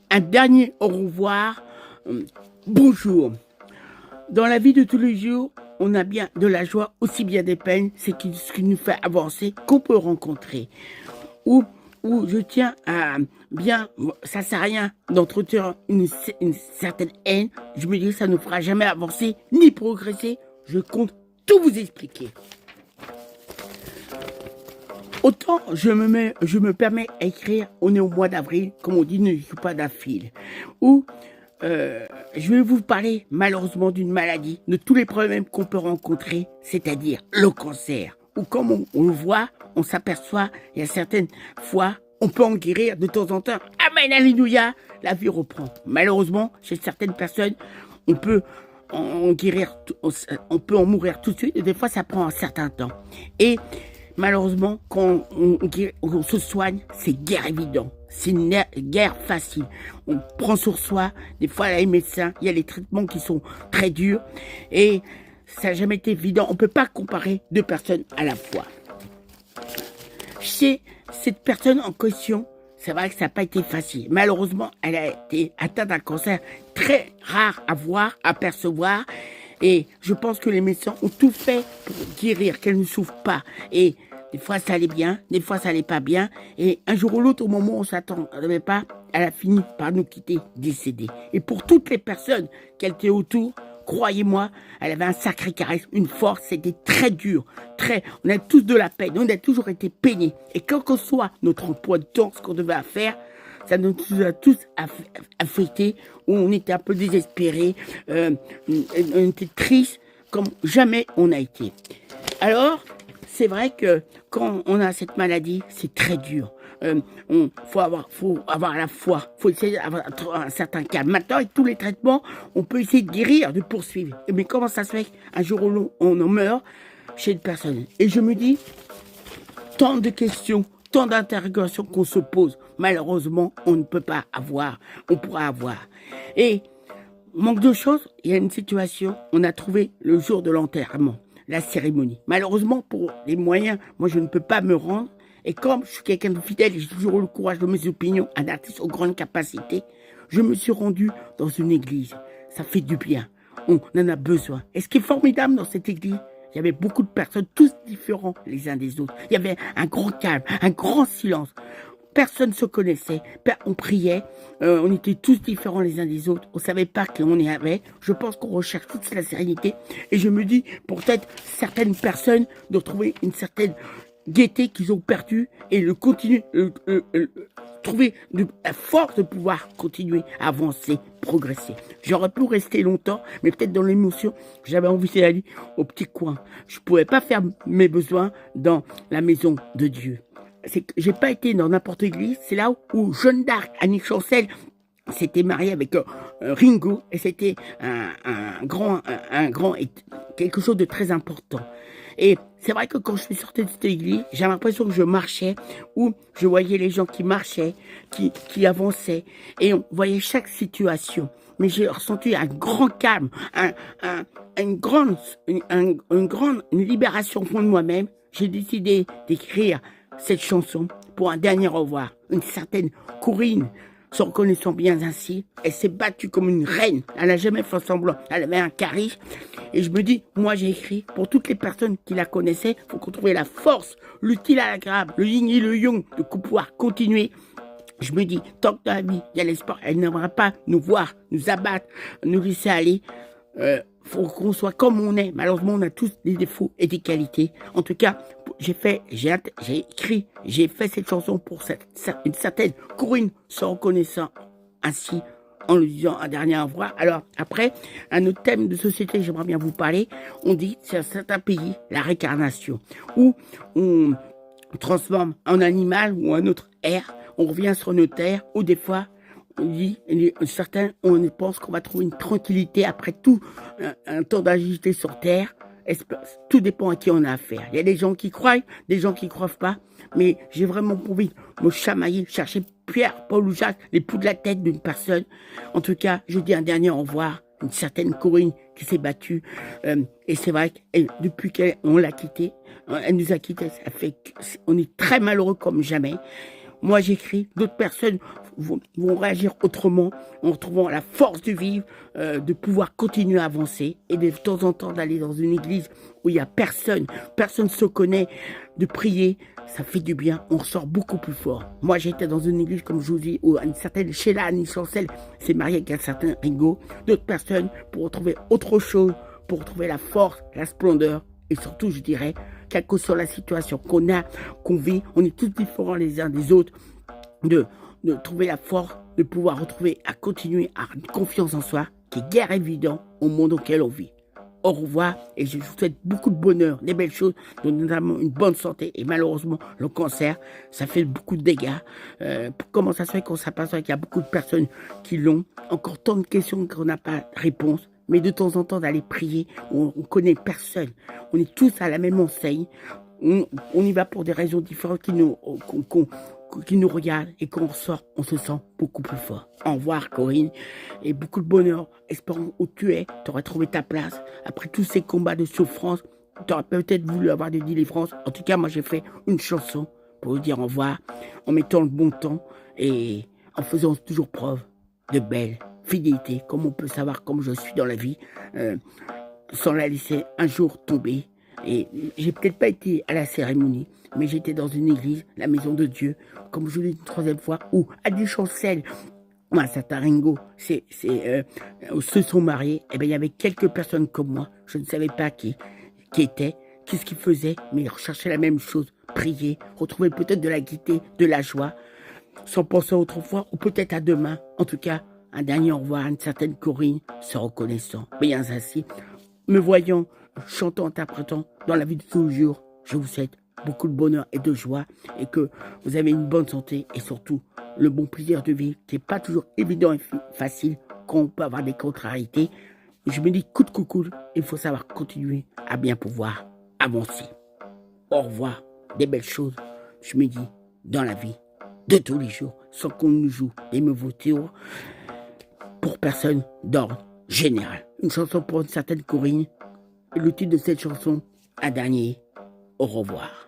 Un dernier au revoir. Bonjour. Dans la vie de tous les jours, on a bien de la joie, aussi bien des peines. C'est ce qui nous fait avancer, qu'on peut rencontrer. Ou je tiens à bien, ça sert à rien d'entretenir une certaine haine. Je me dis que ça ne fera jamais avancer ni progresser. Je compte tout vous expliquer. Autant je me permets à écrire, on est au mois d'avril, comme on dit, ne joue pas d'affil. Ou je vais vous parler malheureusement d'une maladie, de tous les problèmes qu'on peut rencontrer, c'est-à-dire le cancer. Ou comme on le voit, on s'aperçoit, il y a certaines fois, on peut en guérir de temps en temps. Amen, alléluia, la vie reprend. Malheureusement, chez certaines personnes, on peut en guérir, on peut en mourir tout de suite, et des fois ça prend un certain temps. Et malheureusement, quand on se soigne, c'est guère évident. C'est une guerre facile. On prend sur soi. Des fois, là, les médecins, il y a les traitements qui sont très durs. Et ça n'a jamais été évident. On ne peut pas comparer deux personnes à la fois. Chez cette personne en question, c'est vrai que ça n'a pas été facile. Malheureusement, elle a été atteinte d'un cancer très rare à voir, à percevoir. Et je pense que les médecins ont tout fait pour guérir, qu'elle ne souffre pas. Et des fois, ça allait bien, des fois, ça allait pas bien. Et un jour ou l'autre, au moment où on s'attendait pas, elle a fini par nous quitter, décédée. Et pour toutes les personnes qu'elle était autour, croyez-moi, elle avait un sacré charisme, une force, c'était très dur. On a tous de la peine, on a toujours été peinés. Et quel que soit notre emploi de temps, ce qu'on devait faire, ça nous a tous affectés, où on était un peu désespérés, on était tristes, comme jamais on a été. Alors, c'est vrai que quand on a cette maladie, c'est très dur. Faut avoir la foi, faut essayer d'avoir un certain calme. Maintenant, avec tous les traitements, on peut essayer de guérir, de poursuivre. Mais comment ça se fait qu'un jour ou l'autre, on en meurt chez une personne? Et je me dis, tant de questions, tant d'interrogations qu'on se pose. Malheureusement, on ne peut pas avoir, on pourra avoir. Et manque de choses, il y a une situation, on a trouvé le jour de l'enterrement, la cérémonie. Malheureusement, pour les moyens, moi je ne peux pas me rendre. Et comme je suis quelqu'un de fidèle et j'ai toujours eu le courage de mes opinions, un artiste aux grandes capacités, je me suis rendu dans une église. Ça fait du bien. On en a besoin. Et ce qui est formidable dans cette église, il y avait beaucoup de personnes, tous différents les uns des autres. Il y avait un grand calme, un grand silence. Personne ne se connaissait, on priait, on était tous différents les uns des autres, on ne savait pas qui on y avait. Je pense qu'on recherche toute la sérénité. Et je me dis, pour peut-être certaines personnes, de trouver une certaine gaieté qu'ils ont perdue et le continuer, trouver la force de pouvoir continuer à avancer, progresser. J'aurais pu rester longtemps, mais peut-être dans l'émotion, j'avais envie d'aller au petit coin. Je ne pouvais pas faire mes besoins dans la maison de Dieu. C'est que j'ai pas été dans n'importe quelle église, c'est là où Jeanne d'Arc, Annie Chancel, s'était mariée avec Ringo, et c'était un grand, quelque chose de très important. Et c'est vrai que quand je suis sortie de cette église, j'ai l'impression que je marchais, où je voyais les gens qui marchaient, qui avançaient, et on voyait chaque situation. Mais j'ai ressenti un grand calme, une grande libération au fond de moi-même. J'ai décidé d'écrire cette chanson pour un dernier au revoir. Une certaine Corinne, se reconnaissant bien ainsi, elle s'est battue comme une reine. Elle n'a jamais fait semblant. Elle avait un charisme. Et je me dis, moi j'ai écrit pour toutes les personnes qui la connaissaient, il faut qu'on trouve la force, l'utile à l'agréable, le yin et le yang, de pouvoir continuer. Je me dis, tant que dans la vie, il y a l'espoir, elle n'aimera pas nous voir, nous abattre, nous laisser aller. Faut qu'on soit comme on est. Malheureusement, on a tous des défauts et des qualités. En tout cas, j'ai écrit, j'ai fait cette chanson pour une certaine Corinne, se reconnaissant ainsi en lui disant un dernier au revoir. Alors après, un autre thème de société, j'aimerais bien vous parler. On dit, c'est un certain pays, la réincarnation, où on transforme en animal ou un autre air, on revient sur nos terres, ou des fois, on dit, certains, on pense qu'on va trouver une tranquillité après tout un temps d'agilité sur terre. Tout dépend à qui on a affaire. Il y a des gens qui croient, des gens qui ne croient pas, mais j'ai vraiment envie de me chamailler, chercher Pierre, Paul ou Jacques, les poux de la tête d'une personne. En tout cas, je dis un dernier au revoir, une certaine Corinne qui s'est battue, et c'est vrai que depuis qu'on l'a quittée, elle nous a quittés, ça fait qu'on est très malheureux comme jamais. moi j'écris, d'autres personnes vont réagir autrement en retrouvant la force de vivre, de pouvoir continuer à avancer et de temps en temps d'aller dans une église où il n'y a personne se connaît, de prier, ça fait du bien, on ressort beaucoup plus fort. Moi j'étais dans une église, comme je vous dis, où une certaine Sheila Annie Chancel s'est mariée avec un certain Ringo, d'autres personnes pour retrouver autre chose, pour retrouver la force, la splendeur, et surtout je dirais, quelle que soit la situation qu'on vit, on est tous différents les uns des autres, de trouver la force, de pouvoir retrouver, à continuer à avoir une confiance en soi, qui est guère évident au monde auquel on vit. Au revoir et je vous souhaite beaucoup de bonheur, des belles choses, notamment une bonne santé et malheureusement le cancer, ça fait beaucoup de dégâts. Comment ça se fait qu'on s'aperçoit qu'il y a beaucoup de personnes qui l'ont, encore tant de questions qu'on n'a pas de réponse, mais de temps en temps d'aller prier, on connaît personne, on est tous à la même enseigne, on y va pour des raisons différentes qui nous regardent et quand on ressort, on se sent beaucoup plus fort. Au revoir Corinne et beaucoup de bonheur. Espérons où tu es, tu aurais trouvé ta place. Après tous ces combats de souffrance, tu aurais peut-être voulu avoir des délivrances. En tout cas, moi j'ai fait une chanson pour vous dire au revoir en mettant le bon temps et en faisant toujours preuve de belle fidélité, comme on peut savoir comme je suis dans la vie, sans la laisser un jour tomber. Et j'ai peut-être pas été à la cérémonie, mais j'étais dans une église, la maison de Dieu, comme je l'ai dit une troisième fois, où Annie Chancel, un certain Ringo, se sont mariés. Et bien il y avait quelques personnes comme moi, je ne savais pas qui étaient, qu'est-ce qu'ils faisaient, mais ils recherchaient la même chose, prier, retrouver peut-être de la gaieté, de la joie, sans penser autrefois, ou peut-être à demain. En tout cas, un dernier au revoir à une certaine Corinne, se reconnaissant, bien ainsi, me voyant, chantant, interprétant dans la vie de tous les jours. Je vous souhaite beaucoup de bonheur et de joie et que vous avez une bonne santé et surtout le bon plaisir de vivre qui n'est pas toujours évident et facile quand on peut avoir des contrariétés. Je me dis coup de coucou, il faut savoir continuer à bien pouvoir avancer. Au revoir, des belles choses, je me dis, dans la vie de tous les jours, sans qu'on nous joue des mauvais tours pour personne d'ordre général. Une chanson pour une certaine Corinne. Et le titre de cette chanson, un dernier au revoir.